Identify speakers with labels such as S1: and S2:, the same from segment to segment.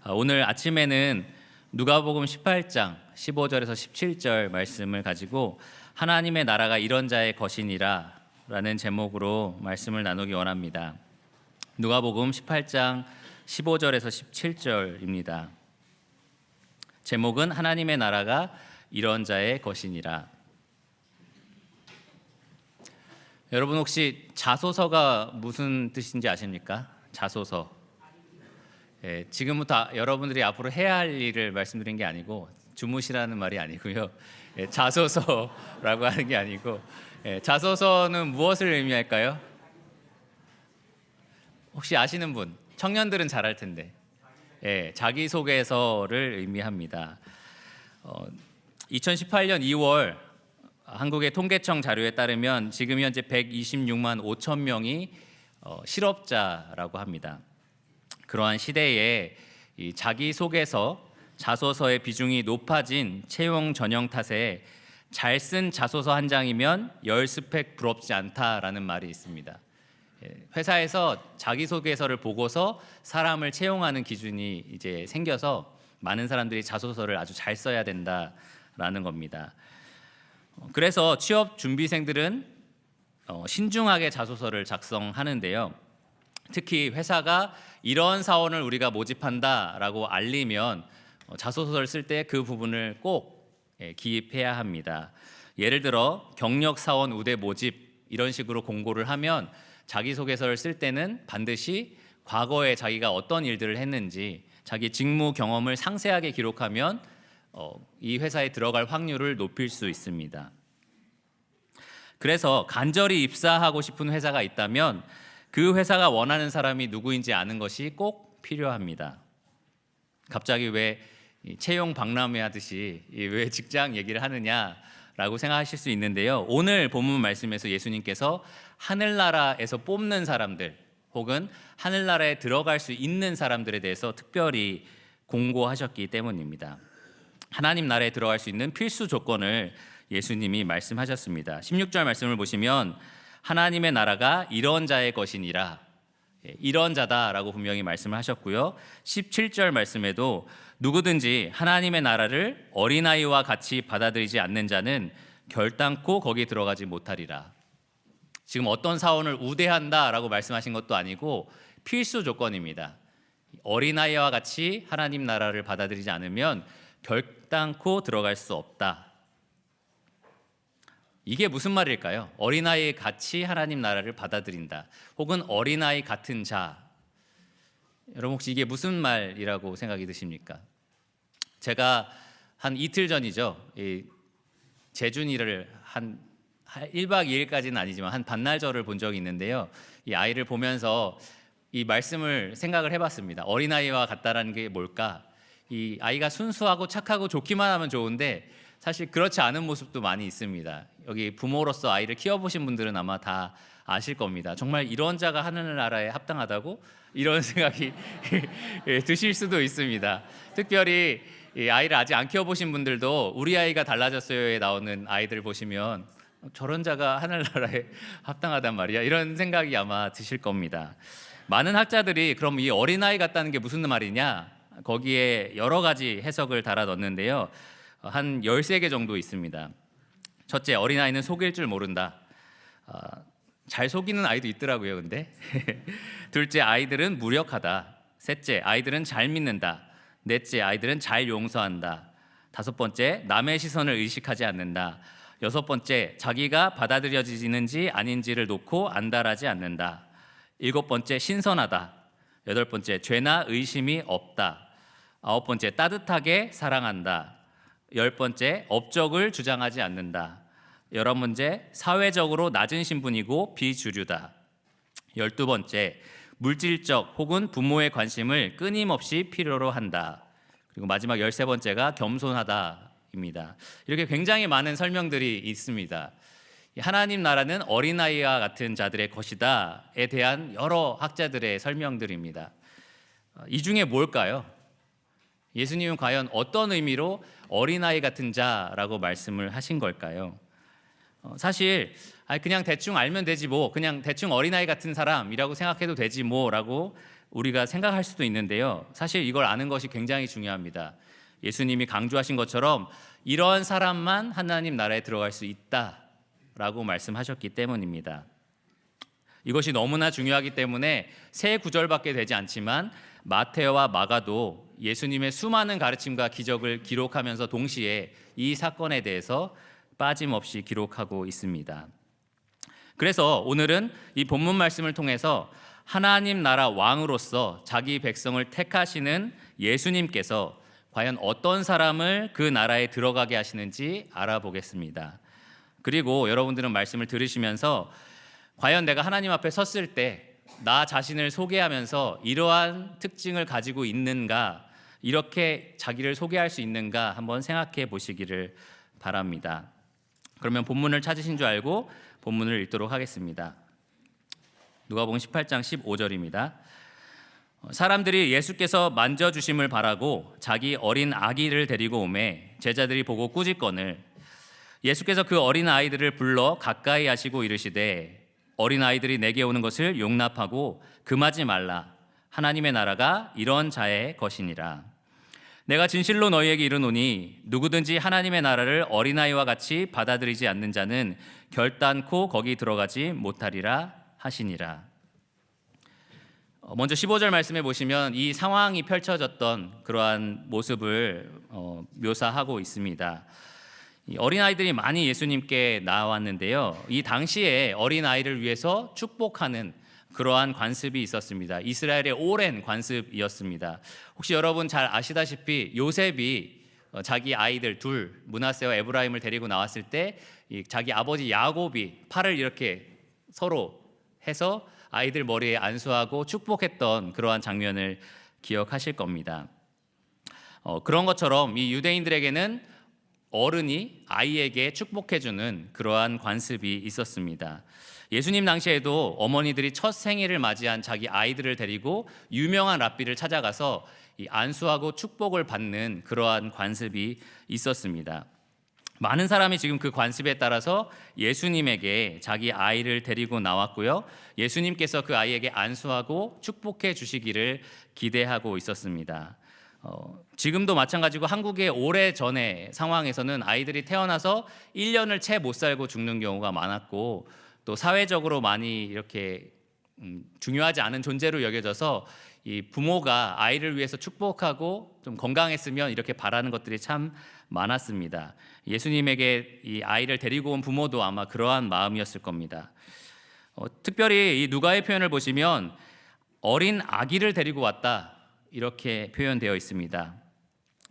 S1: 오늘 아침에는 누가복음 18장 15절에서 17절 말씀을 가지고 하나님의 나라가 이런 자의 것이니라 라는 제목으로 말씀을 나누기 원합니다. 누가복음 18장 15절에서 17절입니다. 제목은 하나님의 나라가 이런 자의 것이니라. 여러분 혹시 자소서가 무슨 뜻인지 아십니까? 자소서. 지금부터 여러분들이 앞으로 해야 할 일을 말씀드린 게 아니고 주무시라는 말이 아니고요. 자소서라고 하는 게 아니고 자소서는 무엇을 의미할까요? 혹시 아시는 분? 청년들은 잘 알 텐데. 자기소개서를 의미합니다. 2018년 2월 한국의 통계청 자료에 따르면 지금 현재 126만 5천 명이 실업자라고 합니다. 그러한 시대에 이 자기소개서, 자소서의 비중이 높아진 채용 전형 탓에 잘 쓴 자소서 한 장이면 10스펙 부럽지 않다라는 말이 있습니다. 회사에서 자기소개서를 보고서 사람을 채용하는 기준이 이제 생겨서 많은 사람들이 자소서를 아주 잘 써야 된다라는 겁니다. 그래서 취업 준비생들은 신중하게 자소서를 작성하는데요. 특히 회사가 이런 사원을 우리가 모집한다라고 알리면 자소서를 쓸 때 그 부분을 꼭 기입해야 합니다. 예를 들어 경력 사원 우대 모집 이런 식으로 공고를 하면 자기소개서를 쓸 때는 반드시 과거에 자기가 어떤 일들을 했는지 자기 직무 경험을 상세하게 기록하면 이 회사에 들어갈 확률을 높일 수 있습니다. 그래서 간절히 입사하고 싶은 회사가 있다면 그 회사가 원하는 사람이 누구인지 아는 것이 꼭 필요합니다. 갑자기 왜 채용 박람회 하듯이 왜 직장 얘기를 하느냐라고 생각하실 수 있는데요. 오늘 본문 말씀에서 예수님께서 하늘나라에서 뽑는 사람들 혹은 하늘나라에 들어갈 수 있는 사람들에 대해서 특별히 공고하셨기 때문입니다. 하나님 나라에 들어갈 수 있는 필수 조건을 예수님이 말씀하셨습니다. 16절 말씀을 보시면 하나님의 나라가 이런 자의 것이니라, 이런 자다라고 분명히 말씀을 하셨고요. 17절 말씀에도 누구든지 하나님의 나라를 어린아이와 같이 받아들이지 않는 자는 결단코 거기 들어가지 못하리라. 지금 어떤 사원을 우대한다라고 말씀하신 것도 아니고 필수 조건입니다. 어린아이와 같이 하나님 나라를 받아들이지 않으면 결단코 들어갈 수 없다. 이게 무슨 말일까요? 어린아이 같이 하나님 나라를 받아들인다. 혹은 어린아이 같은 자. 여러분 혹시 이게 무슨 말이라고 생각이 드십니까? 제가 한 이틀 전이죠. 재준이를 한 1박 2일까지는 아니지만 한 반나절을 본 적이 있는데요. 이 아이를 보면서 이 말씀을 생각을 해봤습니다. 어린아이와 같다라는 게 뭘까? 이 아이가 순수하고 착하고 좋기만 하면 좋은데 사실 그렇지 않은 모습도 많이 있습니다. 여기 부모로서 아이를 키워보신 분들은 아마 다 아실 겁니다. 정말 이런 자가 하늘나라에 합당하다고? 이런 생각이 드실 수도 있습니다. 특별히 이 아이를 아직 안 키워보신 분들도 우리 아이가 달라졌어요에 나오는 아이들 보시면 저런 자가 하늘나라에 합당하단 말이야, 이런 생각이 아마 드실 겁니다. 많은 학자들이 그럼 이 어린아이 같다는 게 무슨 말이냐, 거기에 여러 가지 해석을 달아 넣는데요. 한 13개 정도 있습니다. 첫째, 어린아이는 속일 줄 모른다. 잘 속이는 아이도 있더라고요. 근데 둘째, 아이들은 무력하다. 셋째, 아이들은 잘 믿는다. 넷째, 아이들은 잘 용서한다. 다섯 번째, 남의 시선을 의식하지 않는다. 여섯 번째, 자기가 받아들여지는지 아닌지를 놓고 안달하지 않는다. 일곱 번째, 신선하다. 여덟 번째, 죄나 의심이 없다. 아홉 번째, 따뜻하게 사랑한다. 열 번째, 업적을 주장하지 않는다. 열한 번째, 사회적으로 낮은 신분이고 비주류다. 12번째, 물질적 혹은 부모의 관심을 끊임없이 필요로 한다. 그리고 마지막 13번째가 겸손하다입니다. 이렇게 굉장히 많은 설명들이 있습니다. 하나님 나라는 어린아이와 같은 자들의 것이다에 대한 여러 학자들의 설명들입니다. 이 중에 뭘까요? 예수님은 과연 어떤 의미로 어린아이 같은 자라고 말씀을 하신 걸까요? 사실 그냥 대충 알면 되지 뭐, 그냥 대충 어린아이 같은 사람이라고 생각해도 되지 뭐라고 우리가 생각할 수도 있는데요. 사실 이걸 아는 것이 굉장히 중요합니다. 예수님이 강조하신 것처럼 이런 사람만 하나님 나라에 들어갈 수 있다라고 말씀하셨기 때문입니다. 이것이 너무나 중요하기 때문에 세 구절밖에 되지 않지만 마테오와 마가도 예수님의 수많은 가르침과 기적을 기록하면서 동시에 이 사건에 대해서 빠짐없이 기록하고 있습니다. 그래서 오늘은 이 본문 말씀을 통해서 하나님 나라 왕으로서 자기 백성을 택하시는 예수님께서 과연 어떤 사람을 그 나라에 들어가게 하시는지 알아보겠습니다. 그리고 여러분들은 말씀을 들으시면서 과연 내가 하나님 앞에 섰을 때 나 자신을 소개하면서 이러한 특징을 가지고 있는가, 이렇게 자기를 소개할 수 있는가 한번 생각해 보시기를 바랍니다. 그러면 본문을 찾으신 줄 알고 본문을 읽도록 하겠습니다. 누가복음 18장 15절입니다. 사람들이 예수께서 만져주심을 바라고 자기 어린 아기를 데리고 오매 제자들이 보고 꾸짖거늘 예수께서 그 어린 아이들을 불러 가까이 하시고 이르시되 어린 아이들이 내게 오는 것을 용납하고 금하지 말라. 하나님의 나라가 이런 자의 것이니라. 내가 진실로 너희에게 이르노니 누구든지 하나님의 나라를 어린아이와 같이 받아들이지 않는 자는 결단코 거기 들어가지 못하리라 하시니라. 먼저 15절 말씀해 보시면 이 상황이 펼쳐졌던 그러한 모습을 묘사하고 있습니다. 어린아이들이 많이 예수님께 나왔는데요. 이 당시에 어린아이를 위해서 축복하는 그러한 관습이 있었습니다. 이스라엘의 오랜 관습이었습니다. 혹시 여러분 잘 아시다시피 요셉이 자기 아이들 둘, 므낫세와 에브라임을 데리고 나왔을 때 자기 아버지 야곱이 팔을 이렇게 서로 해서 아이들 머리에 안수하고 축복했던 그러한 장면을 기억하실 겁니다. 그런 것처럼 이 유대인들에게는 어른이 아이에게 축복해주는 그러한 관습이 있었습니다. 예수님 당시에도 어머니들이 첫 생일을 맞이한 자기 아이들을 데리고 유명한 랍비를 찾아가서 안수하고 축복을 받는 그러한 관습이 있었습니다. 많은 사람이 지금 그 관습에 따라서 예수님에게 자기 아이를 데리고 나왔고요. 예수님께서 그 아이에게 안수하고 축복해 주시기를 기대하고 있었습니다. 지금도 마찬가지고 한국의 오래전의 상황에서는 아이들이 태어나서 1년을 채 못 살고 죽는 경우가 많았고 또 사회적으로 많이 이렇게 중요하지 않은 존재로 여겨져서 이 부모가 아이를 위해서 축복하고 좀 건강했으면 이렇게 바라는 것들이 참 많았습니다. 예수님에게 이 아이를 데리고 온 부모도 아마 그러한 마음이었을 겁니다. 특별히 이 누가의 표현을 보시면 어린 아기를 데리고 왔다 이렇게 표현되어 있습니다.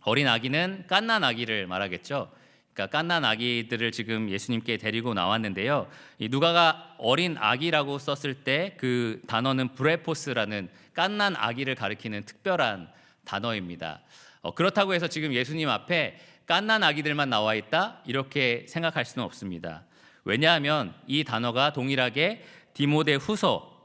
S1: 어린 아기는 갓난 아기를 말하겠죠. 그러니까 갓난 아기들을 지금 예수님께 데리고 나왔는데요. 이 누가가 어린 아기라고 썼을 때 그 단어는 브레포스라는 갓난 아기를 가리키는 특별한 단어입니다. 그렇다고 해서 지금 예수님 앞에 갓난 아기들만 나와 있다 이렇게 생각할 수는 없습니다. 왜냐하면 이 단어가 동일하게 디모데 후서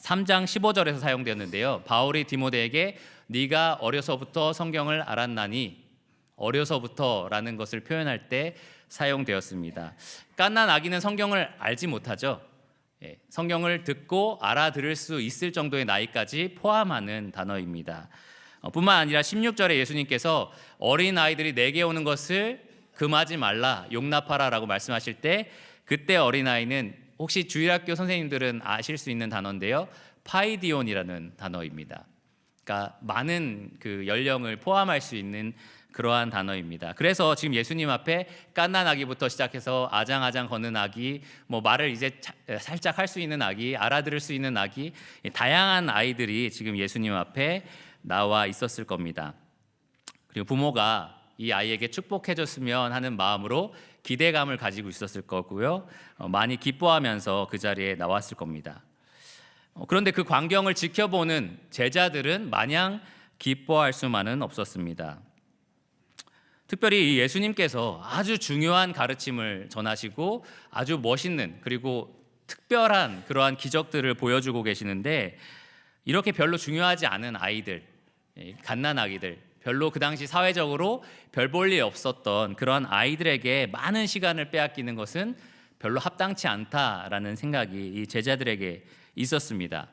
S1: 3장 15절에서 사용되었는데요. 바울이 디모데에게 네가 어려서부터 성경을 알았나니 어려서부터라는 것을 표현할 때 사용되었습니다. 갓난 아기는 성경을 알지 못하죠. 성경을 듣고 알아들을 수 있을 정도의 나이까지 포함하는 단어입니다. 뿐만 아니라 16절에 예수님께서 어린 아이들이 내게 오는 것을 금하지 말라 용납하라 라고 말씀하실 때 그때 어린 아이는 혹시 주일학교 선생님들은 아실 수 있는 단어인데요. 파이디온이라는 단어입니다. 그러니까 많은 그 연령을 포함할 수 있는 그러한 단어입니다. 그래서 지금 예수님 앞에 갓난 아기부터 시작해서 아장아장 걷는 아기, 뭐 말을 이제 살짝 할 수 있는 아기, 알아들을 수 있는 아기, 다양한 아이들이 지금 예수님 앞에 나와 있었을 겁니다. 그리고 부모가 이 아이에게 축복해줬으면 하는 마음으로 기대감을 가지고 있었을 거고요. 많이 기뻐하면서 그 자리에 나왔을 겁니다. 그런데 그 광경을 지켜보는 제자들은 마냥 기뻐할 수만은 없었습니다. 특별히 예수님께서 아주 중요한 가르침을 전하시고 아주 멋있는 그리고 특별한 그러한 기적들을 보여주고 계시는데 이렇게 별로 중요하지 않은 아이들, 갓난 아기들, 별로 그 당시 사회적으로 별 볼 일 없었던 그런 아이들에게 많은 시간을 빼앗기는 것은 별로 합당치 않다라는 생각이 이 제자들에게 있었습니다.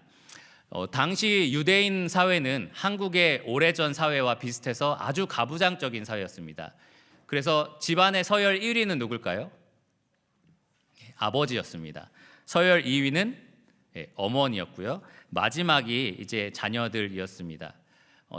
S1: 당시 유대인 사회는 한국의 오래전 사회와 비슷해서 아주 가부장적인 사회였습니다. 그래서 집안의 서열 1위는 누굴까요? 아버지였습니다. 서열 2위는 어머니였고요. 마지막이 이제 자녀들이었습니다.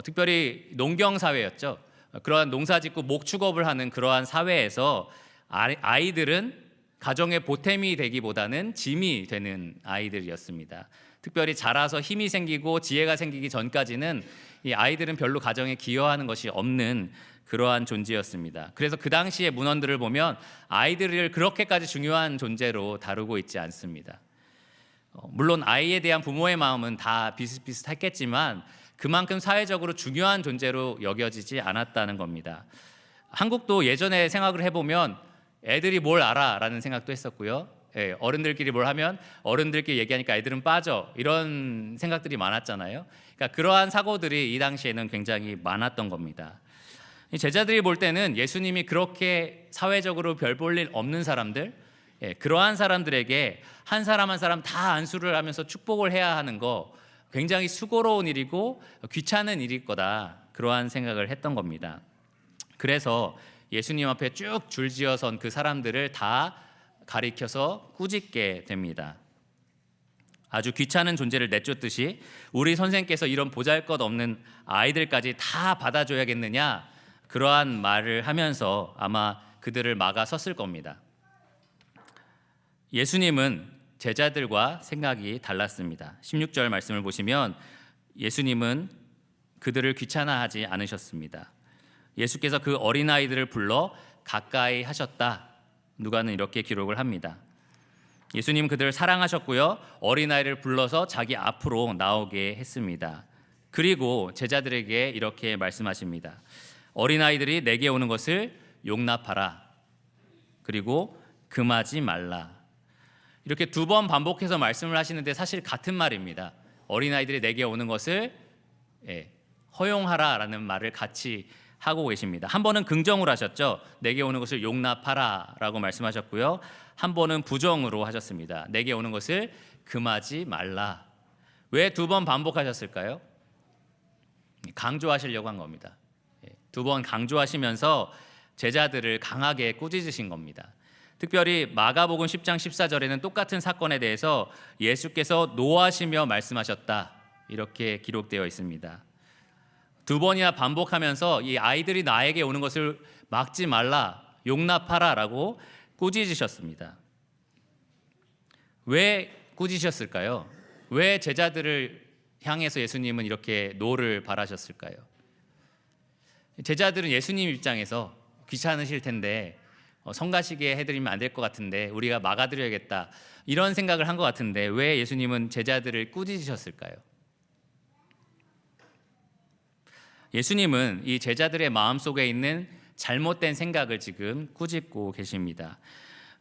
S1: 특별히 농경 사회였죠. 그러한 농사짓고 목축업을 하는 그러한 사회에서 아이들은 가정의 보탬이 되기보다는 짐이 되는 아이들이었습니다. 특별히 자라서 힘이 생기고 지혜가 생기기 전까지는 이 아이들은 별로 가정에 기여하는 것이 없는 그러한 존재였습니다. 그래서 그 당시의 문헌들을 보면 아이들을 그렇게까지 중요한 존재로 다루고 있지 않습니다. 물론 아이에 대한 부모의 마음은 다 비슷비슷했겠지만 그만큼 사회적으로 중요한 존재로 여겨지지 않았다는 겁니다. 한국도 예전에 생각을 해보면 애들이 뭘 알아라는 생각도 했었고요. 어른들끼리 뭘 하면 어른들끼리 얘기하니까 애들은 빠져, 이런 생각들이 많았잖아요. 그러니까 그러한 사고들이 이 당시에는 굉장히 많았던 겁니다. 제자들이 볼 때는 예수님이 그렇게 사회적으로 별 볼 일 없는 사람들, 그러한 사람들에게 한 사람 한 사람 다 안수를 하면서 축복을 해야 하는 거 굉장히 수고로운 일이고 귀찮은 일일 거다, 그러한 생각을 했던 겁니다. 그래서 예수님 앞에 쭉 줄지어 선 그 사람들을 다 가리켜서 꾸짖게 됩니다. 아주 귀찮은 존재를 내쫓듯이 우리 선생께서 이런 보잘것없는 아이들까지 다 받아줘야겠느냐, 그러한 말을 하면서 아마 그들을 막아섰을 겁니다. 예수님은 제자들과 생각이 달랐습니다. 16절 말씀을 보시면 예수님은 그들을 귀찮아하지 않으셨습니다. 예수께서 그 어린아이들을 불러 가까이 하셨다. 누가는 이렇게 기록을 합니다. 예수님은 그들을 사랑하셨고요, 어린아이를 불러서 자기 앞으로 나오게 했습니다. 그리고 제자들에게 이렇게 말씀하십니다. 어린아이들이 내게 오는 것을 용납하라. 그리고 금하지 말라. 이렇게 두 번 반복해서 말씀을 하시는데 사실 같은 말입니다. 어린아이들이 내게 오는 것을 허용하라라는 말을 같이 하고 계십니다. 한 번은 긍정으로 하셨죠. 내게 오는 것을 용납하라라고 말씀하셨고요. 한 번은 부정으로 하셨습니다. 내게 오는 것을 금하지 말라. 왜 두 번 반복하셨을까요? 강조하시려고 한 겁니다. 두 번 강조하시면서 제자들을 강하게 꾸짖으신 겁니다. 특별히 마가복음 10장 14절에는 똑같은 사건에 대해서 예수께서 노하시며 말씀하셨다, 이렇게 기록되어 있습니다. 두 번이나 반복하면서 이 아이들이 나에게 오는 것을 막지 말라, 용납하라 라고 꾸짖으셨습니다. 왜 꾸짖으셨을까요? 왜 제자들을 향해서 예수님은 이렇게 노를 바라셨을까요? 제자들은 예수님 입장에서 귀찮으실 텐데 성가시게 해드리면 안 될 것 같은데 우리가 막아드려야겠다, 이런 생각을 한 것 같은데 왜 예수님은 제자들을 꾸짖으셨을까요? 예수님은 이 제자들의 마음속에 있는 잘못된 생각을 지금 꾸짖고 계십니다.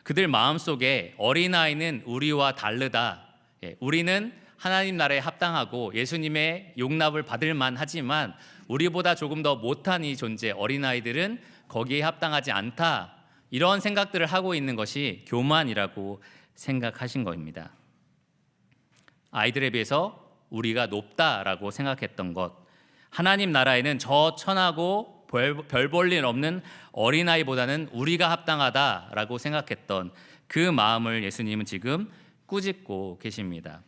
S1: 그들 마음속에 어린아이는 우리와 다르다, 우리는 하나님 나라에 합당하고 예수님의 용납을 받을 만하지만 우리보다 조금 더 못한 이 존재 어린아이들은 거기에 합당하지 않다, 이런 생각들을 하고 있는 것이 교만이라고 생각하신 겁니다. 아이들에 비해서 우리가 높다라고 생각했던 것, 하나님 나라에는 저 천하고 별 볼 일 없는 어린아이보다는 우리가 합당하다라고 생각했던 그 마음을 예수님은 지금 꾸짖고 계십니다.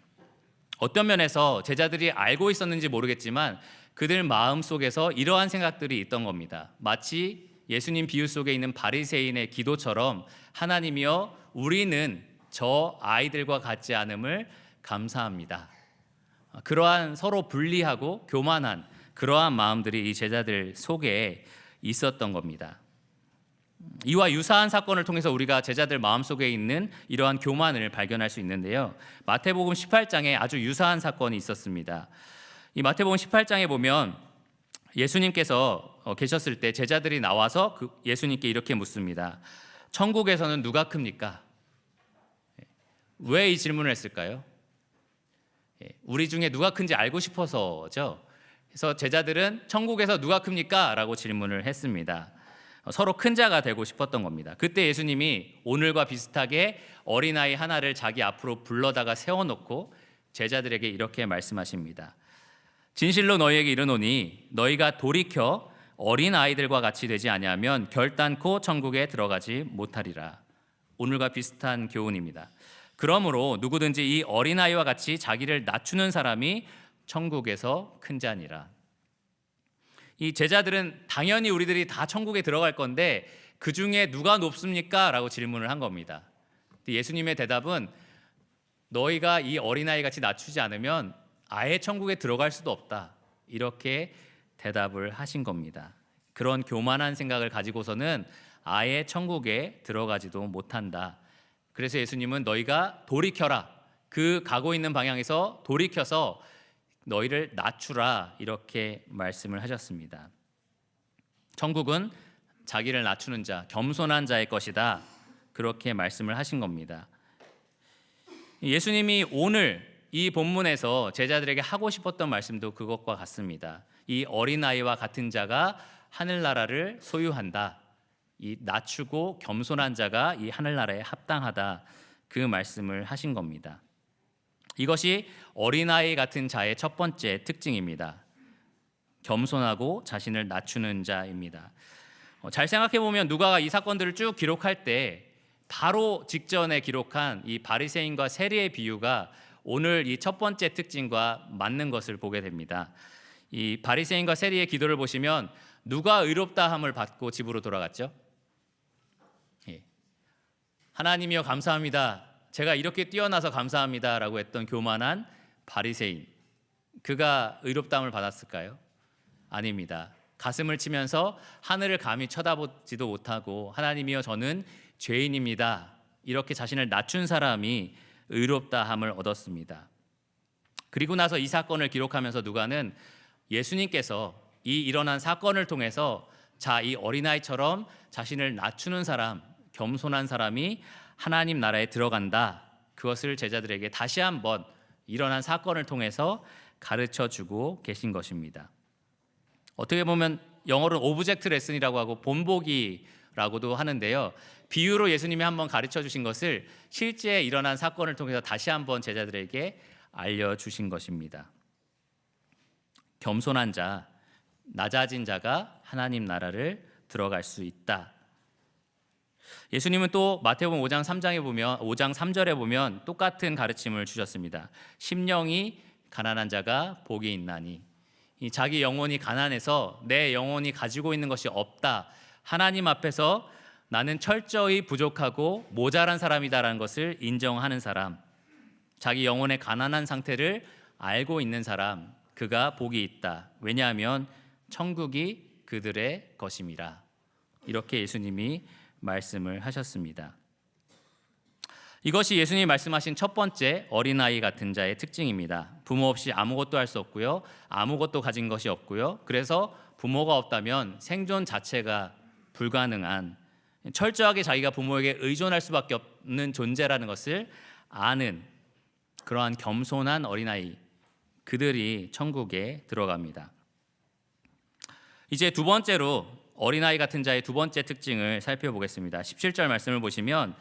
S1: 어떤 면에서 제자들이 알고 있었는지 모르겠지만 그들 마음속에서 이러한 생각들이 있던 겁니다. 마치 예수님 비유 속에 있는 바리새인의 기도처럼 하나님이여 우리는 저 아이들과 같지 않음을 감사합니다. 그러한 서로 분리하고 교만한 그러한 마음들이 이 제자들 속에 있었던 겁니다. 이와 유사한 사건을 통해서 우리가 제자들 마음속에 있는 이러한 교만을 발견할 수 있는데요. 마태복음 18장에 아주 유사한 사건이 있었습니다. 이 마태복음 18장에 보면 예수님께서 계셨을 때 제자들이 나와서 예수님께 이렇게 묻습니다. 천국에서는 누가 큽니까? 왜 이 질문을 했을까요? 우리 중에 누가 큰지 알고 싶어서죠. 그래서 제자들은 천국에서 누가 큽니까? 라고 질문을 했습니다. 서로 큰 자가 되고 싶었던 겁니다. 그때 예수님이 오늘과 비슷하게 어린아이 하나를 자기 앞으로 불러다가 세워놓고 제자들에게 이렇게 말씀하십니다. 진실로 너희에게 이르노니 너희가 돌이켜 어린 아이들과 같이 되지 아니하면 결단코 천국에 들어가지 못하리라. 오늘과 비슷한 교훈입니다. 그러므로 누구든지 이 어린아이와 같이 자기를 낮추는 사람이 천국에서 큰 자니라. 이 제자들은 당연히 우리들이 다 천국에 들어갈 건데 그 중에 누가 높습니까? 라고 질문을 한 겁니다. 예수님의 대답은 너희가 이 어린아이 같이 낮추지 않으면 아예 천국에 들어갈 수도 없다. 이렇게 대답을 하신 겁니다. 그런 교만한 생각을 가지고서는 아예 천국에 들어가지도 못한다. 그래서 예수님은 너희가 돌이켜라. 그 가고 있는 방향에서 돌이켜서 너희를 낮추라. 이렇게 말씀을 하셨습니다. 천국은 자기를 낮추는 자, 겸손한 자의 것이다. 그렇게 말씀을 하신 겁니다. 예수님이 오늘 이 본문에서 제자들에게 하고 싶었던 말씀도 그것과 같습니다. 이 어린아이와 같은 자가 하늘나라를 소유한다. 이 낮추고 겸손한 자가 이 하늘나라에 합당하다. 그 말씀을 하신 겁니다. 이것이 어린아이 같은 자의 첫 번째 특징입니다. 겸손하고 자신을 낮추는 자입니다. 잘 생각해 보면 누가가 이 사건들을 쭉 기록할 때 바로 직전에 기록한 이 바리새인과 세리의 비유가 오늘 이 첫 번째 특징과 맞는 것을 보게 됩니다. 이 바리새인과 세리의 기도를 보시면 누가 의롭다함을 받고 집으로 돌아갔죠? 하나님이여 감사합니다. 제가 이렇게 뛰어나서 감사합니다라고 했던 교만한 바리새인, 그가 의롭다함을 받았을까요? 아닙니다. 가슴을 치면서 하늘을 감히 쳐다보지도 못하고 하나님이여 저는 죄인입니다. 이렇게 자신을 낮춘 사람이 의롭다함을 얻었습니다. 그리고 나서 이 사건을 기록하면서 누가는 예수님께서 이 일어난 사건을 통해서 자, 이 어린아이처럼 자신을 낮추는 사람, 겸손한 사람이 하나님 나라에 들어간다. 그것을 제자들에게 다시 한번 일어난 사건을 통해서 가르쳐주고 계신 것입니다. 어떻게 보면 영어로는 오브젝트 레슨이라고 하고 본보기라고도 하는데요. 비유로 예수님이 한번 가르쳐 주신 것을 실제 일어난 사건을 통해서 다시 한번 제자들에게 알려주신 것입니다. 겸손한 자, 낮아진 자가 하나님 나라를 들어갈 수 있다. 예수님은 또 마태복음 5장 3절에 보면 똑같은 가르침을 주셨습니다. 심령이 가난한 자가 복이 있나니. 자기 영혼이 가난해서 내 영혼이 가지고 있는 것이 없다. 하나님 앞에서 나는 철저히 부족하고 모자란 사람이다라는 것을 인정하는 사람, 자기 영혼의 가난한 상태를 알고 있는 사람, 그가 복이 있다. 왜냐하면 천국이 그들의 것임이라. 이렇게 예수님이 말씀을 하셨습니다. 이것이 예수님이 말씀하신 첫 번째 어린아이 같은 자의 특징입니다. 부모 없이 아무것도 할 수 없고요. 아무것도 가진 것이 없고요. 그래서 부모가 없다면 생존 자체가 불가능한, 철저하게 자기가 부모에게 의존할 수밖에 없는 존재라는 것을 아는 그러한 겸손한 어린아이, 그들이 천국에 들어갑니다. 이제 두 번째로 어린아이 같은 자의 두 번째 특징을 살펴보겠습니다. 17절 말씀을 보시면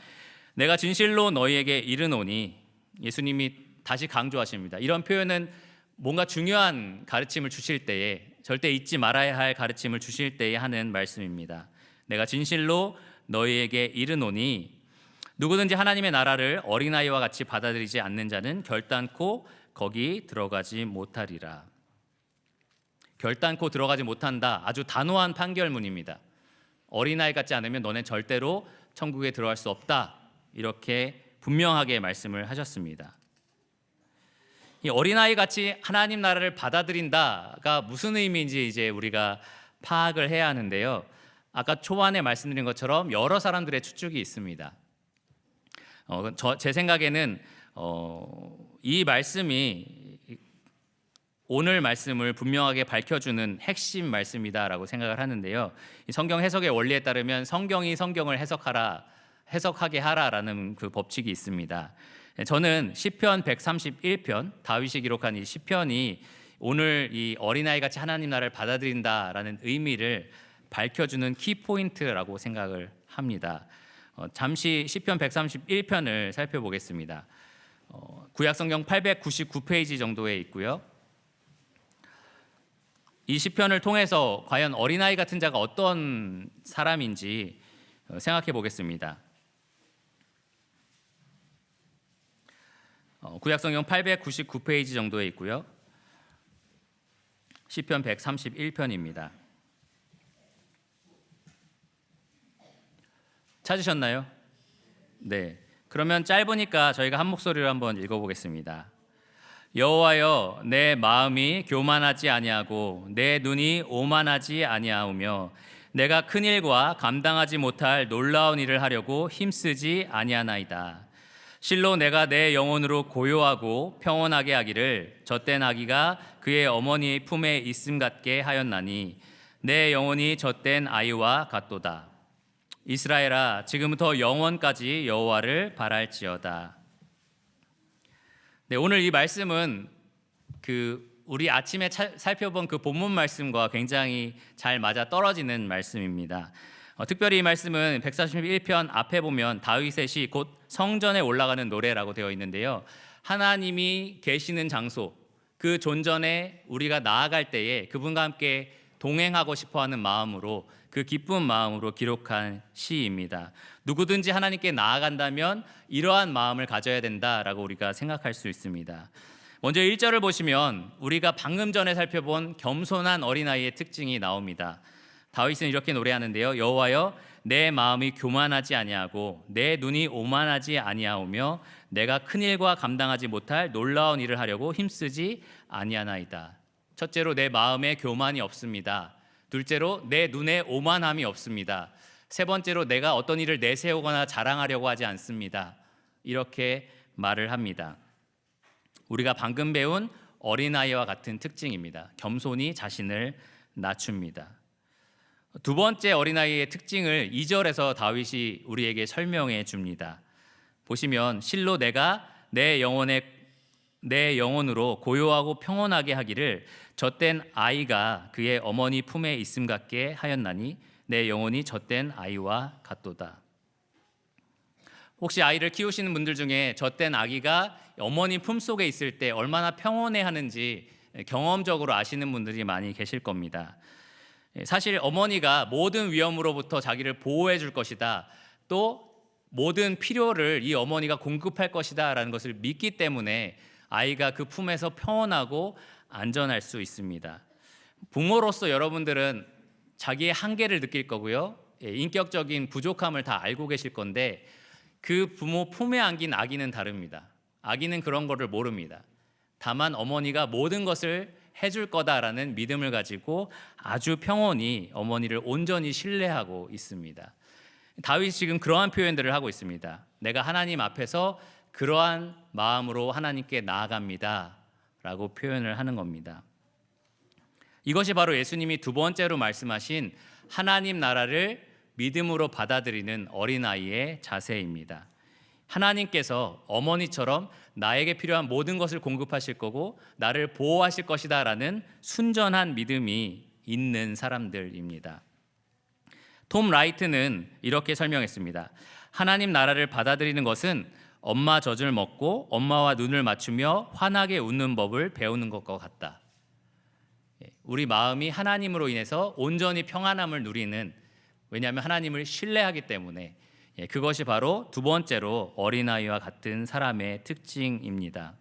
S1: 내가 진실로 너희에게 이르노니, 예수님이 다시 강조하십니다. 이런 표현은 뭔가 중요한 가르침을 주실 때에, 절대 잊지 말아야 할 가르침을 주실 때에 하는 말씀입니다. 내가 진실로 너희에게 이르노니 누구든지 하나님의 나라를 어린아이와 같이 받아들이지 않는 자는 결단코 거기 들어가지 못하리라. 결단코 들어가지 못한다. 아주 단호한 판결문입니다. 어린아이 같지 않으면 너네 절대로 천국에 들어갈 수 없다. 이렇게 분명하게 말씀을 하셨습니다. 이 어린아이 같이 하나님 나라를 받아들인다가 무슨 의미인지 이제 우리가 파악을 해야 하는데요. 아까 초반에 말씀드린 것처럼 여러 사람들의 추측이 있습니다. 제 생각에는 이 말씀이 오늘 말씀을 분명하게 밝혀주는 핵심 말씀이다라고 생각을 하는데요. 이 성경 해석의 원리에 따르면 성경이 성경을 해석하게 하라라는 그 법칙이 있습니다. 저는 시편 131편, 다윗이 기록한 이 시편이 오늘 이 어린아이 같이 하나님 나라를 받아들인다라는 의미를 밝혀주는 키포인트라고 생각을 합니다. 잠시 시편 131편을 살펴보겠습니다. 구약성경 899페이지 정도에 있고요. 이 시편을 통해서 과연 어린아이 같은 자가 어떤 사람인지 생각해 보겠습니다. 구약성경 899페이지 정도에 있고요. 시편 131편입니다. 찾으셨나요? 네. 그러면 짧으니까 저희가 한 목소리로 한번 읽어보겠습니다. 여호와여, 내 마음이 교만하지 아니하고 내 눈이 오만하지 아니하오며 내가 큰 일과 감당하지 못할 놀라운 일을 하려고 힘쓰지 아니하나이다. 실로 내가 내 영혼으로 고요하고 평온하게 하기를 젖된 아기가 그의 어머니의 품에 있음 같게 하였나니 내 영혼이 젖된 아이와 같도다. 이스라엘아, 지금부터 영원까지 여호와를 바랄지어다. 네, 오늘 이 말씀은 우리 아침에 살펴본 그 본문 말씀과 굉장히 잘 맞아 떨어지는 말씀입니다. 특별히 이 말씀은 141편 앞에 보면 다윗의 시 곧 성전에 올라가는 노래라고 되어 있는데요. 하나님이 계시는 장소, 그 존전에 우리가 나아갈 때에 그분과 함께 동행하고 싶어하는 마음으로, 그 기쁜 마음으로 기록한 시입니다. 누구든지 하나님께 나아간다면 이러한 마음을 가져야 된다라고 우리가 생각할 수 있습니다. 먼저 1절을 보시면 우리가 방금 전에 살펴본 겸손한 어린아이의 특징이 나옵니다. 다윗은 이렇게 노래하는데요. 여호와여, 내 마음이 교만하지 아니하고 내 눈이 오만하지 아니하오며 내가 큰 일과 감당하지 못할 놀라운 일을 하려고 힘쓰지 아니하나이다. 첫째로 내 마음에 교만이 없습니다. 둘째로 내 눈에 오만함이 없습니다. 세 번째로 내가 어떤 일을 내세우거나 자랑하려고 하지 않습니다. 이렇게 말을 합니다. 우리가 방금 배운 어린아이와 같은 특징입니다. 겸손히 자신을 낮춥니다. 두 번째 어린아이의 특징을 2절에서 다윗이 우리에게 설명해 줍니다. 보시면 실로 내가 내 영혼으로 고요하고 평온하게 하기를 젖된 아이가 그의 어머니 품에 있음 같게 하였나니 내 영혼이 젖된 아이와 같도다. 혹시 아이를 키우시는 분들 중에 젖된 아기가 어머니 품속에 있을 때 얼마나 평온해 하는지 경험적으로 아시는 분들이 많이 계실 겁니다. 사실 어머니가 모든 위험으로부터 자기를 보호해 줄 것이다, 또 모든 필요를 이 어머니가 공급할 것이다 라는 것을 믿기 때문에 아이가 그 품에서 평온하고 안전할 수 있습니다. 부모로서 여러분들은 자기의 한계를 느낄 거고요, 인격적인 부족함을 다 알고 계실 건데 그 부모 품에 안긴 아기는 다릅니다. 아기는 그런 거를 모릅니다. 다만 어머니가 모든 것을 해줄 거다라는 믿음을 가지고 아주 평온히 어머니를 온전히 신뢰하고 있습니다. 다윗이 지금 그러한 표현들을 하고 있습니다. 내가 하나님 앞에서 그러한 마음으로 하나님께 나아갑니다 라고 표현을 하는 겁니다. 이것이 바로 예수님이 두 번째로 말씀하신 하나님 나라를 믿음으로 받아들이는 어린아이의 자세입니다. 하나님께서 어머니처럼 나에게 필요한 모든 것을 공급하실 거고 나를 보호하실 것이다 라는 순전한 믿음이 있는 사람들입니다. 톰 라이트는 이렇게 설명했습니다. 하나님 나라를 받아들이는 것은 엄마 젖을 먹고 엄마와 눈을 맞추며 환하게 웃는 법을 배우는 것과 같다. 우리 마음이 하나님으로 인해서 온전히 평안함을 누리는, 왜냐하면 하나님을 신뢰하기 때문에, 그것이 바로 두 번째로 어린아이와 같은 사람의 특징입니다.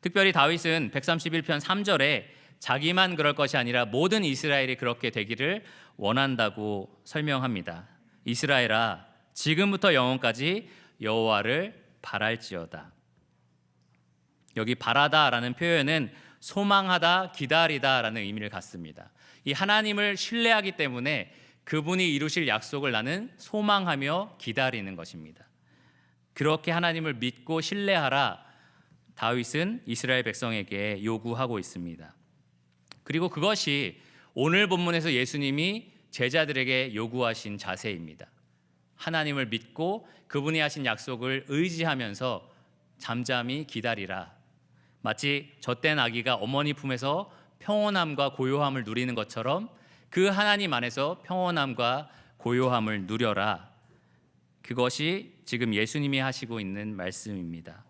S1: 특별히 다윗은 131편 3절에 자기만 그럴 것이 아니라 모든 이스라엘이 그렇게 되기를 원한다고 설명합니다. 이스라엘아, 지금부터 영원까지 여호와를 바랄지어다. 여기 바라다라는 표현은 소망하다, 기다리다라는 의미를 갖습니다. 이 하나님을 신뢰하기 때문에 그분이 이루실 약속을 나는 소망하며 기다리는 것입니다. 그렇게 하나님을 믿고 신뢰하라, 다윗은 이스라엘 백성에게 요구하고 있습니다. 그리고 그것이 오늘 본문에서 예수님이 제자들에게 요구하신 자세입니다. 하나님을 믿고 그분이 하신 약속을 의지하면서 잠잠히 기다리라. 마치 젖된 아기가 어머니 품에서 평온함과 고요함을 누리는 것처럼 그 하나님 안에서 평온함과 고요함을 누려라. 그것이 지금 예수님이 하시고 있는 말씀입니다.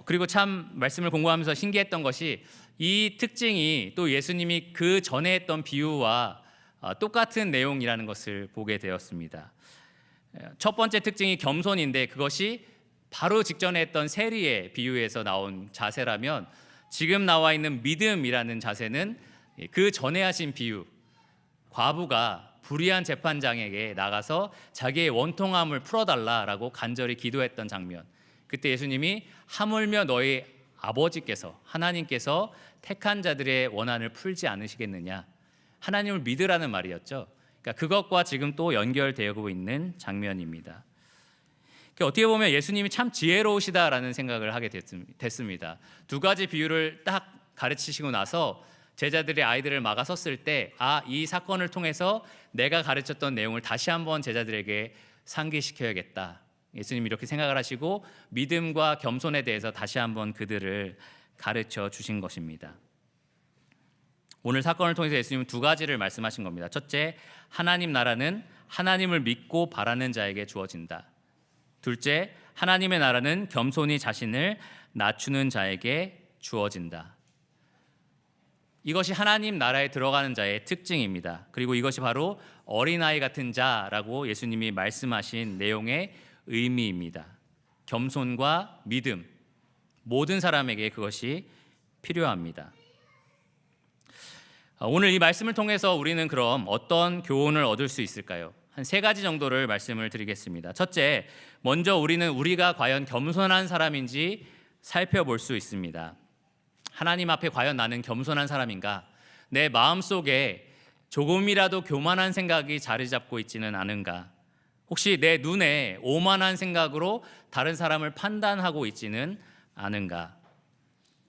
S1: 그리고 참 말씀을 공부하면서 신기했던 것이 이 특징이 또 예수님이 그 전에 했던 비유와 똑같은 내용이라는 것을 보게 되었습니다. 첫 번째 특징이 겸손인데 그것이 바로 직전에 했던 세리의 비유에서 나온 자세라면 지금 나와 있는 믿음이라는 자세는 그 전에 하신 비유, 과부가 불의한 재판장에게 나가서 자기의 원통함을 풀어달라라고 간절히 기도했던 장면. 그때 예수님이 하물며 너희 아버지께서 하나님께서 택한 자들의 원한을 풀지 않으시겠느냐. 하나님을 믿으라는 말이었죠. 그러니까 그것과 지금 또 연결되고 있는 장면입니다. 어떻게 보면 예수님이 참 지혜로우시다라는 생각을 하게 됐습니다. 두 가지 비유를 딱 가르치시고 나서 제자들이 아이들을 막아섰을 때 이 사건을 통해서 내가 가르쳤던 내용을 다시 한번 제자들에게 상기시켜야겠다. 예수님이 이렇게 생각을 하시고 믿음과 겸손에 대해서 다시 한번 그들을 가르쳐 주신 것입니다. 오늘 사건을 통해서 예수님은 두 가지를 말씀하신 겁니다. 첫째, 하나님 나라는 하나님을 믿고 바라는 자에게 주어진다. 둘째, 하나님의 나라는 겸손히 자신을 낮추는 자에게 주어진다. 이것이 하나님 나라에 들어가는 자의 특징입니다. 그리고 이것이 바로 어린아이 같은 자라고 예수님이 말씀하신 내용의 의미입니다. 겸손과 믿음, 모든 사람에게 그것이 필요합니다. 오늘 이 말씀을 통해서 우리는 그럼 어떤 교훈을 얻을 수 있을까요? 한 세 가지 정도를 말씀을 드리겠습니다. 첫째, 먼저 우리는 우리가 과연 겸손한 사람인지 살펴볼 수 있습니다. 하나님 앞에 과연 나는 겸손한 사람인가? 내 마음속에 조금이라도 교만한 생각이 자리 잡고 있지는 않은가? 혹시 내 눈에 오만한 생각으로 다른 사람을 판단하고 있지는 않은가?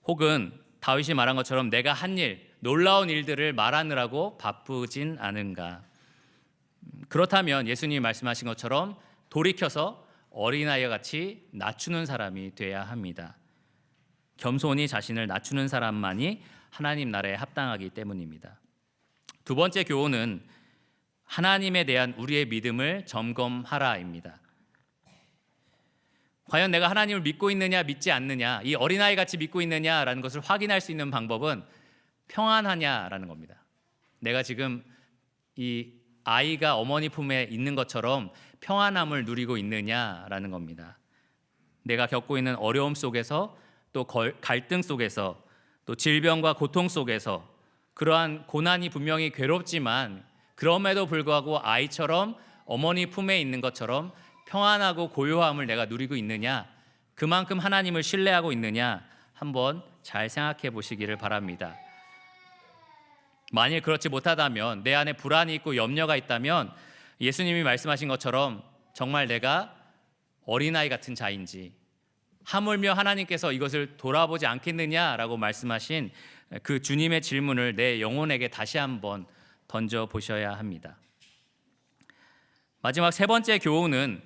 S1: 혹은 다윗이 말한 것처럼 내가 한 일, 놀라운 일들을 말하느라고 바쁘진 않은가? 그렇다면 예수님이 말씀하신 것처럼 돌이켜서 어린아이와 같이 낮추는 사람이 돼야 합니다. 겸손히 자신을 낮추는 사람만이 하나님 나라에 합당하기 때문입니다. 두 번째 교훈은 하나님에 대한 우리의 믿음을 점검하라입니다. 과연 내가 하나님을 믿고 있느냐 믿지 않느냐, 이 어린아이 같이 믿고 있느냐라는 것을 확인할 수 있는 방법은 평안하냐라는 겁니다. 내가 지금 이 아이가 어머니 품에 있는 것처럼 평안함을 누리고 있느냐라는 겁니다. 내가 겪고 있는 어려움 속에서 또 갈등 속에서 또 질병과 고통 속에서 그러한 고난이 분명히 괴롭지만 그럼에도 불구하고 아이처럼 어머니 품에 있는 것처럼 평안하고 고요함을 내가 누리고 있느냐, 그만큼 하나님을 신뢰하고 있느냐 한번 잘 생각해 보시기를 바랍니다. 만일 그렇지 못하다면, 내 안에 불안이 있고 염려가 있다면 예수님이 말씀하신 것처럼 정말 내가 어린아이 같은 자인지, 하물며 하나님께서 이것을 돌아보지 않겠느냐라고 말씀하신 그 주님의 질문을 내 영혼에게 다시 한번 던져보셔야 합니다. 마지막 세 번째 교훈은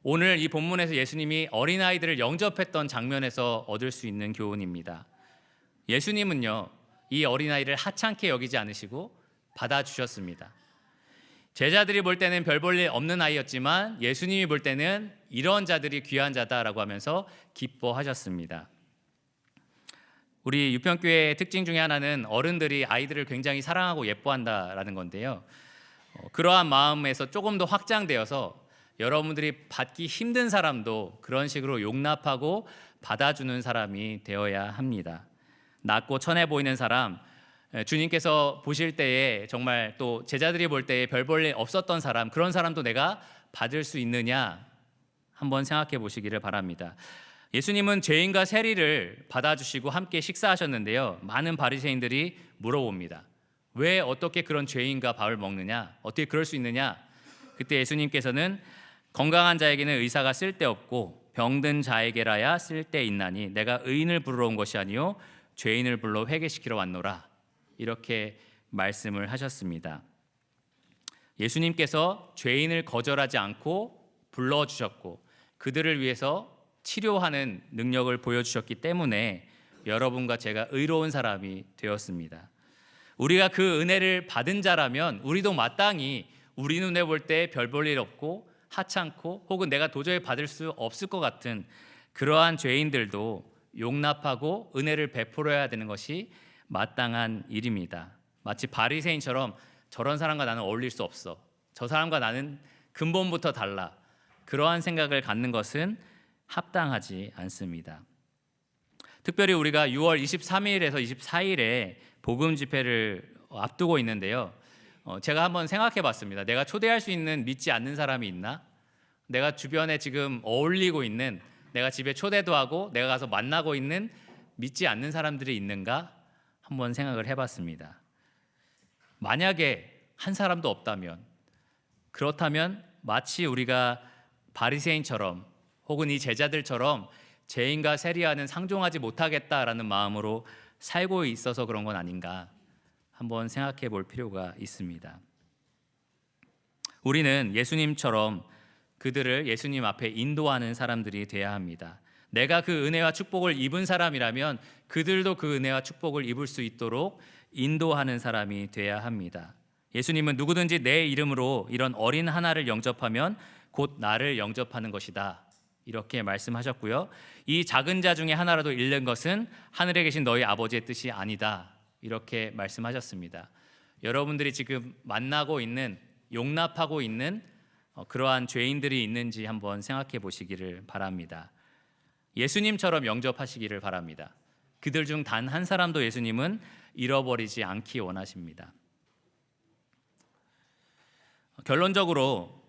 S1: 오늘 이 본문에서 예수님이 어린아이들을 영접했던 장면에서 얻을 수 있는 교훈입니다. 예수님은요, 이 어린아이를 하찮게 여기지 않으시고 받아주셨습니다. 제자들이 볼 때는 별 볼 일 없는 아이였지만 예수님이 볼 때는 이런 자들이 귀한 자다라고 하면서 기뻐하셨습니다. 우리 유평교회의 특징 중에 하나는 어른들이 아이들을 굉장히 사랑하고 예뻐한다라는 건데요. 그러한 마음에서 조금 더 확장되어서 여러분들이 받기 힘든 사람도 그런 식으로 용납하고 받아주는 사람이 되어야 합니다. 낮고 천해 보이는 사람, 주님께서 보실 때에 정말 또 제자들이 볼 때에 별 볼 일 없었던 사람, 그런 사람도 내가 받을 수 있느냐 한번 생각해 보시기를 바랍니다. 예수님은 죄인과 세리를 받아주시고 함께 식사하셨는데요, 많은 바리새인들이 물어봅니다. 왜 어떻게 그런 죄인과 밥을 먹느냐, 어떻게 그럴 수 있느냐. 그때 예수님께서는 건강한 자에게는 의사가 쓸데없고 병든 자에게라야 쓸데있나니 내가 의인을 부르러 온 것이 아니요 죄인을 불러 회개시키러 왔노라, 이렇게 말씀을 하셨습니다. 예수님께서 죄인을 거절하지 않고 불러주셨고 그들을 위해서 치료하는 능력을 보여주셨기 때문에 여러분과 제가 의로운 사람이 되었습니다. 우리가 그 은혜를 받은 자라면 우리도 마땅히 우리 눈에 볼 때 별 볼 일 없고 하찮고 혹은 내가 도저히 받을 수 없을 것 같은 그러한 죄인들도 용납하고 은혜를 베풀어야 되는 것이 마땅한 일입니다. 마치 바리새인처럼 저런 사람과 나는 어울릴 수 없어, 저 사람과 나는 근본부터 달라, 그러한 생각을 갖는 것은 합당하지 않습니다. 특별히 우리가 6월 23일에서 24일에 복음 집회를 앞두고 있는데요. 제가 한번 생각해 봤습니다. 내가 초대할 수 있는 믿지 않는 사람이 있나? 내가 주변에 지금 어울리고 있는, 내가 집에 초대도 하고 내가 가서 만나고 있는 믿지 않는 사람들이 있는가? 한번 생각을 해봤습니다. 만약에 한 사람도 없다면, 그렇다면 마치 우리가 바리새인처럼 혹은 이 제자들처럼 죄인과 세리와는 상종하지 못하겠다라는 마음으로 살고 있어서 그런 건 아닌가 한번 생각해 볼 필요가 있습니다. 우리는 예수님처럼 그들을 예수님 앞에 인도하는 사람들이 되어야 합니다. 내가 그 은혜와 축복을 입은 사람이라면 그들도 그 은혜와 축복을 입을 수 있도록 인도하는 사람이 되어야 합니다. 예수님은 누구든지 내 이름으로 이런 어린 하나를 영접하면 곧 나를 영접하는 것이다, 이렇게 말씀하셨고요. 이 작은 자 중에 하나라도 잃는 것은 하늘에 계신 너희 아버지의 뜻이 아니다, 이렇게 말씀하셨습니다. 여러분들이 지금 만나고 있는, 용납하고 있는 그러한 죄인들이 있는지 한번 생각해 보시기를 바랍니다. 예수님처럼 영접하시기를 바랍니다. 그들 중 단 한 사람도 예수님은 잃어버리지 않기 원하십니다. 결론적으로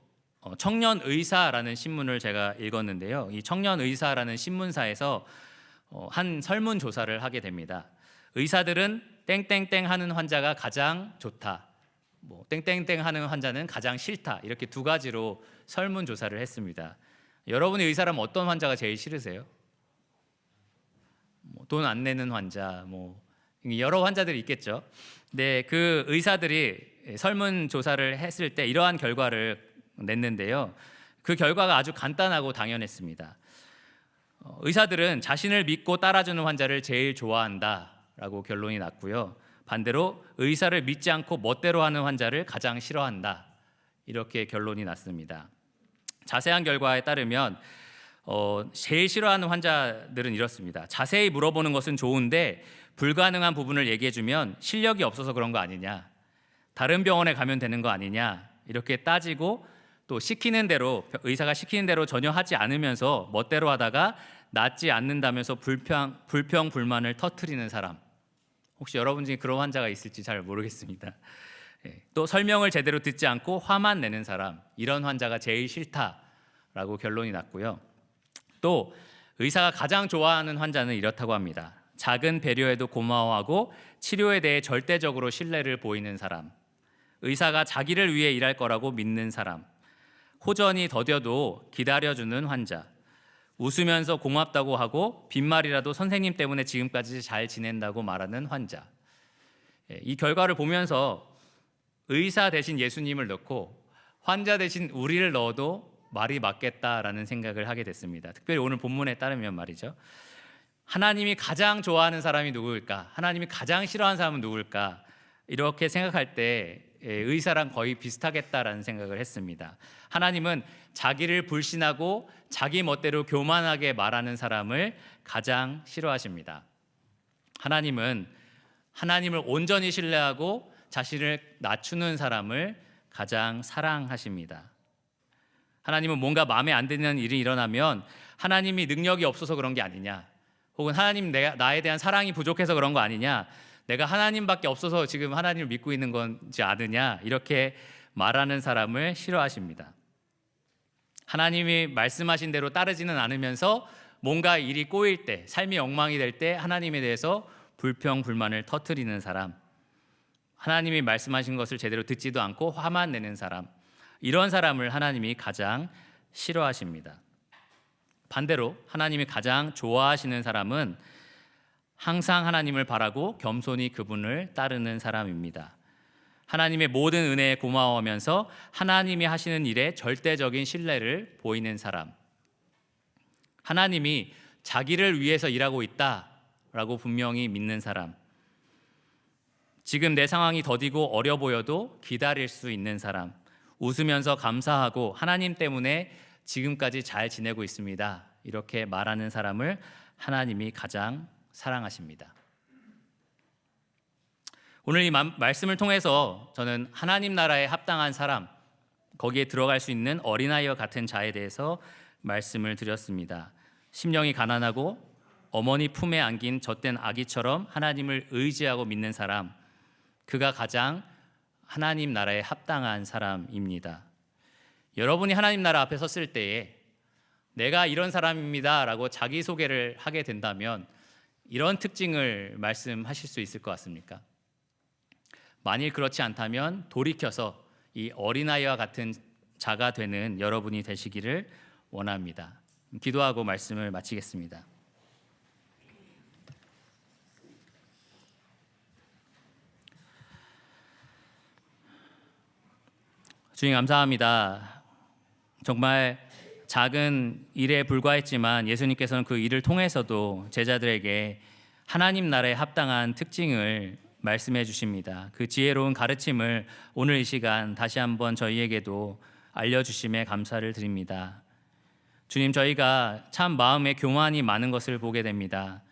S1: 청년의사라는 신문을 제가 읽었는데요. 이 청년의사라는 신문사에서 한 설문조사를 하게 됩니다. 의사들은 땡땡땡 하는 환자가 가장 좋다, 땡땡땡 하는 환자는 가장 싫다, 이렇게 두 가지로 설문조사를 했습니다. 여러분이 의사라면 어떤 환자가 제일 싫으세요? 돈 안 내는 환자, 여러 환자들이 있겠죠. 네, 그 의사들이 설문조사를 했을 때 이러한 결과를 냈는데요. 그 결과가 아주 간단하고 당연했습니다. 의사들은 자신을 믿고 따라주는 환자를 제일 좋아한다라고 결론이 났고요. 반대로 의사를 믿지 않고 멋대로 하는 환자를 가장 싫어한다, 이렇게 결론이 났습니다. 자세한 결과에 따르면 제일 싫어하는 환자들은 이렇습니다. 자세히 물어보는 것은 좋은데 불가능한 부분을 얘기해주면 실력이 없어서 그런 거 아니냐, 다른 병원에 가면 되는 거 아니냐, 이렇게 따지고 또 시키는 대로, 의사가 시키는 대로 전혀 하지 않으면서 멋대로 하다가 낫지 않는다면서 불평불만을 터뜨리는 사람, 혹시 여러분 중에 그런 환자가 있을지 잘 모르겠습니다. 또 설명을 제대로 듣지 않고 화만 내는 사람, 이런 환자가 제일 싫다라고 결론이 났고요. 또 의사가 가장 좋아하는 환자는 이렇다고 합니다. 작은 배려에도 고마워하고 치료에 대해 절대적으로 신뢰를 보이는 사람, 의사가 자기를 위해 일할 거라고 믿는 사람, 호전이 더뎌도 기다려주는 환자, 웃으면서 고맙다고 하고 빈말이라도 선생님 때문에 지금까지 잘 지낸다고 말하는 환자. 이 결과를 보면서 의사 대신 예수님을 넣고 환자 대신 우리를 넣어도 말이 맞겠다라는 생각을 하게 됐습니다. 특별히 오늘 본문에 따르면 말이죠. 하나님이 가장 좋아하는 사람이 누구일까? 하나님이 가장 싫어하는 사람은 누구일까? 이렇게 생각할 때 의사랑 거의 비슷하겠다라는 생각을 했습니다. 하나님은 자기를 불신하고 자기 멋대로 교만하게 말하는 사람을 가장 싫어하십니다. 하나님은 하나님을 온전히 신뢰하고 자신을 낮추는 사람을 가장 사랑하십니다. 하나님은 뭔가 마음에 안 드는 일이 일어나면 하나님이 능력이 없어서 그런 게 아니냐, 혹은 하나님 나에 대한 사랑이 부족해서 그런 거 아니냐, 내가 하나님밖에 없어서 지금 하나님을 믿고 있는 건지 아느냐, 이렇게 말하는 사람을 싫어하십니다. 하나님이 말씀하신 대로 따르지는 않으면서 뭔가 일이 꼬일 때, 삶이 엉망이 될 때 하나님에 대해서 불평불만을 터뜨리는 사람, 하나님이 말씀하신 것을 제대로 듣지도 않고 화만 내는 사람, 이런 사람을 하나님이 가장 싫어하십니다. 반대로 하나님이 가장 좋아하시는 사람은 항상 하나님을 바라고 겸손히 그분을 따르는 사람입니다. 하나님의 모든 은혜에 고마워하면서 하나님이 하시는 일에 절대적인 신뢰를 보이는 사람, 하나님이 자기를 위해서 일하고 있다라고 분명히 믿는 사람, 지금 내 상황이 더디고 어려 보여도 기다릴 수 있는 사람, 웃으면서 감사하고 하나님 때문에 지금까지 잘 지내고 있습니다. 이렇게 말하는 사람을 하나님이 가장 사랑하십니다. 오늘 이 말씀을 통해서 저는 하나님 나라에 합당한 사람, 거기에 들어갈 수 있는 어린아이와 같은 자에 대해서 말씀을 드렸습니다. 심령이 가난하고 어머니 품에 안긴 젖된 아기처럼 하나님을 의지하고 믿는 사람, 그가 가장 하나님 나라에 합당한 사람입니다. 여러분이 하나님 나라 앞에 섰을 때에 내가 이런 사람입니다 라고 자기소개를 하게 된다면 이런 특징을 말씀하실 수 있을 것 같습니까? 만일 그렇지 않다면 돌이켜서 이 어린아이와 같은 자가 되는 여러분이 되시기를 원합니다. 기도하고 말씀을 마치겠습니다. 주님 감사합니다. 정말 작은 일에 불과했지만 예수님께서는 그 일을 통해서도 제자들에게 하나님 나라에 합당한 특징을 말씀해 주십니다. 그 지혜로운 가르침을 오늘 이 시간 다시 한번 저희에게도 알려주심에 감사를 드립니다. 주님, 저희가 참 마음에 교만이 많은 것을 보게 됩니다.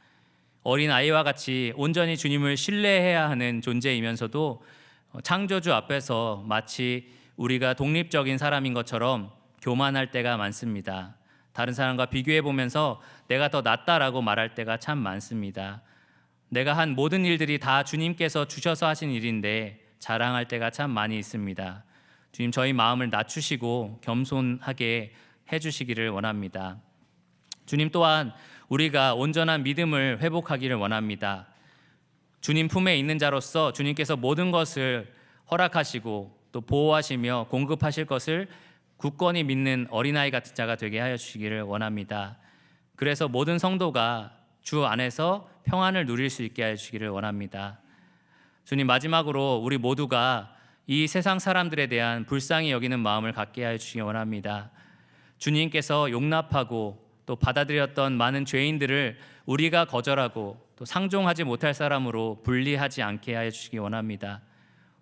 S1: 어린 아이와 같이 온전히 주님을 신뢰해야 하는 존재이면서도 창조주 앞에서 마치 우리가 독립적인 사람인 것처럼 교만할 때가 많습니다. 다른 사람과 비교해 보면서 내가 더 낫다라고 말할 때가 참 많습니다. 내가 한 모든 일들이 다 주님께서 주셔서 하신 일인데 자랑할 때가 참 많이 있습니다. 주님, 저희 마음을 낮추시고 겸손하게 해주시기를 원합니다. 주님, 또한 우리가 온전한 믿음을 회복하기를 원합니다. 주님 품에 있는 자로서 주님께서 모든 것을 허락하시고 또 보호하시며 공급하실 것을 굳건히 믿는 어린아이 같은 자가 되게 하여 주시기를 원합니다. 그래서 모든 성도가 주 안에서 평안을 누릴 수 있게 하여 주시기를 원합니다. 주님, 마지막으로 우리 모두가 이 세상 사람들에 대한 불쌍히 여기는 마음을 갖게 하여 주시기 원합니다. 주님께서 용납하고 또 받아들였던 많은 죄인들을 우리가 거절하고 또 상종하지 못할 사람으로 분리하지 않게 하여 주시기 원합니다.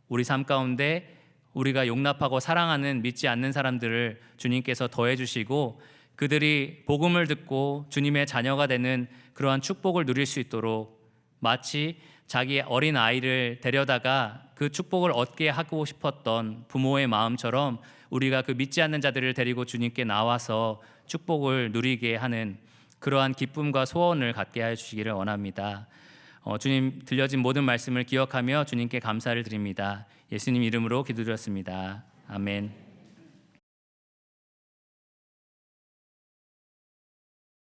S1: 우리 삶 가운데 우리가 용납하고 사랑하는 믿지 않는 사람들을 주님께서 더해 주시고 그들이 복음을 듣고 주님의 자녀가 되는 그러한 축복을 누릴 수 있도록 마치 자기 어린 아이를 데려다가 그 축복을 얻게 하고 싶었던 부모의 마음처럼 우리가 그 믿지 않는 자들을 데리고 주님께 나와서 축복을 누리게 하는 그러한 기쁨과 소원을 갖게 하여 주시기를 원합니다. 주님, 들려진 모든 말씀을 기억하며 주님께 감사를 드립니다. 예수님 이름으로 기도드렸습니다. 아멘.